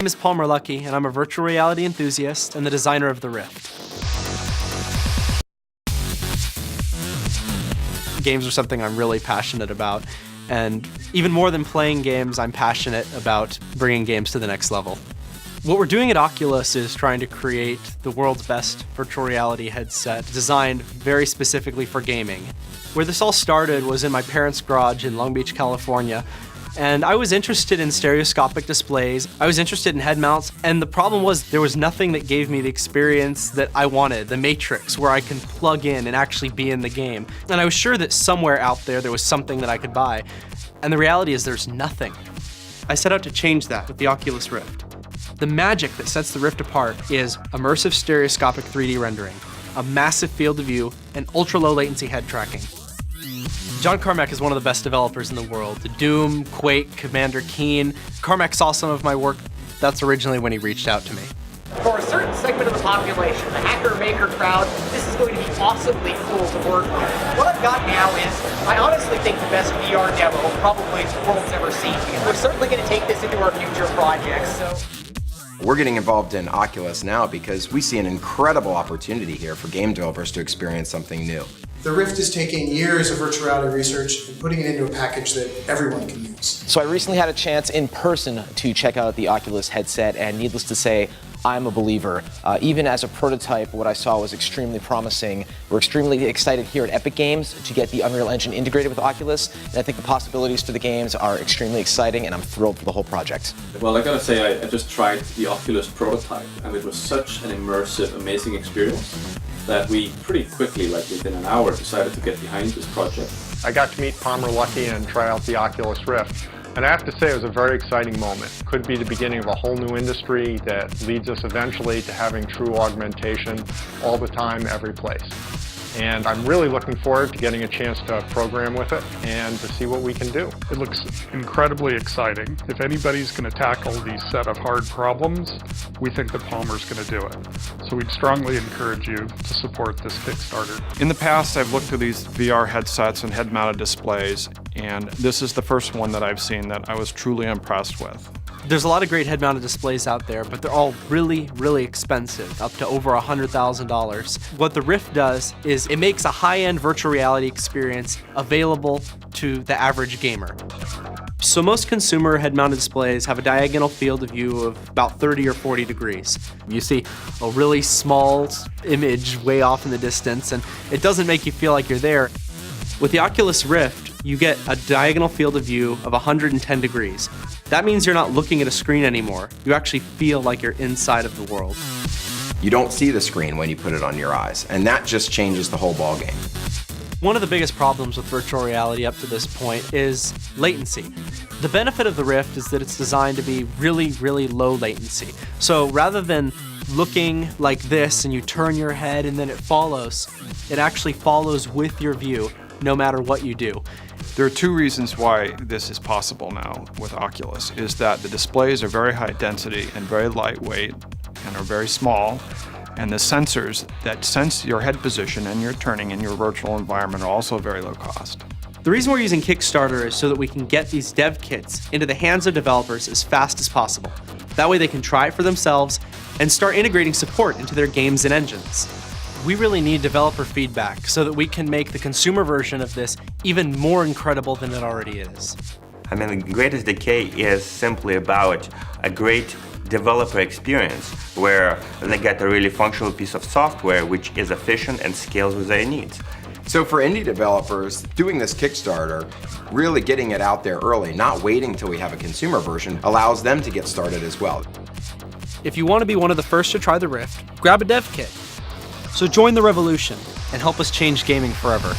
is Palmer Luckey, and I'm a virtual reality enthusiast and the designer of the Rift. Games are something I'm really passionate about, and even more than playing games, I'm passionate about bringing games to the next level. What we're doing at Oculus is trying to create the world's best virtual reality headset designed very specifically for gaming. Where this all started was in my parents' garage in Long Beach, California, and I was interested in stereoscopic displays, I was interested in head mounts, and the problem was there was nothing that gave me the experience that I wanted, the Matrix, where I can plug in and actually be in the game. And I was sure that somewhere out there was something that I could buy, and the reality is there's nothing. I set out to change that with the Oculus Rift. The magic that sets the Rift apart is immersive stereoscopic 3D rendering, a massive field of view, and ultra-low latency head tracking. John Carmack is one of the best developers in the world. The Doom, Quake, Commander Keen. Carmack saw some of my work. That's originally when he reached out to me. For a certain segment of the population, the hacker-maker crowd, this is going to be awesomely cool to work with. What I've got now is, I honestly think the best VR demo probably the world's ever seen. We're certainly going to take this into our future projects, so... We're getting involved in Oculus now because we see an incredible opportunity here for game developers to experience something new. The Rift is taking years of virtual reality research and putting it into a package that everyone can use. So I recently had a chance in person to check out the Oculus headset, and needless to say, I'm a believer. Even as a prototype, what I saw was extremely promising. We're extremely excited here at Epic Games to get the Unreal Engine integrated with Oculus, and I think the possibilities for the games are extremely exciting, and I'm thrilled for the whole project. Well, I gotta say, I just tried the Oculus prototype, and it was such an immersive, amazing experience that we pretty quickly, like within an hour, decided to get behind this project. I got to meet Palmer Luckey and try out the Oculus Rift. And I have to say it was a very exciting moment. Could be the beginning of a whole new industry that leads us eventually to having true augmentation all the time, every place. And I'm really looking forward to getting a chance to program with it and to see what we can do. It looks incredibly exciting. If anybody's going to tackle these set of hard problems, we think that Palmer's going to do it. So we'd strongly encourage you to support this Kickstarter. In the past, I've looked through these VR headsets and head-mounted displays, and this is the first one that I've seen that I was truly impressed with. There's a lot of great head-mounted displays out there, but they're all really, really expensive, up to over $100,000. What the Rift does is it makes a high-end virtual reality experience available to the average gamer. So most consumer head-mounted displays have a diagonal field of view of about 30 or 40 degrees. You see a really small image way off in the distance, and it doesn't make you feel like you're there. With the Oculus Rift, you get a diagonal field of view of 110 degrees. That means you're not looking at a screen anymore. You actually feel like you're inside of the world. You don't see the screen when you put it on your eyes, and that just changes the whole ballgame. One of the biggest problems with virtual reality up to this point is latency. The benefit of the Rift is that it's designed to be really, really low latency. So rather than looking like this and you turn your head and then it follows, it actually follows with your view no matter what you do. There are two reasons why this is possible now with Oculus, is that the displays are very high density and very lightweight and are very small, and the sensors that sense your head position and your turning in your virtual environment are also very low cost. The reason we're using Kickstarter is so that we can get these dev kits into the hands of developers as fast as possible. That way they can try it for themselves and start integrating support into their games and engines. We really need developer feedback so that we can make the consumer version of this even more incredible than it already is. I mean, the Greatest Decay is simply about a great developer experience where they get a really functional piece of software which is efficient and scales with their needs. So for indie developers, doing this Kickstarter, really getting it out there early, not waiting till we have a consumer version, allows them to get started as well. If you want to be one of the first to try the Rift, grab a dev kit. So join the revolution and help us change gaming forever.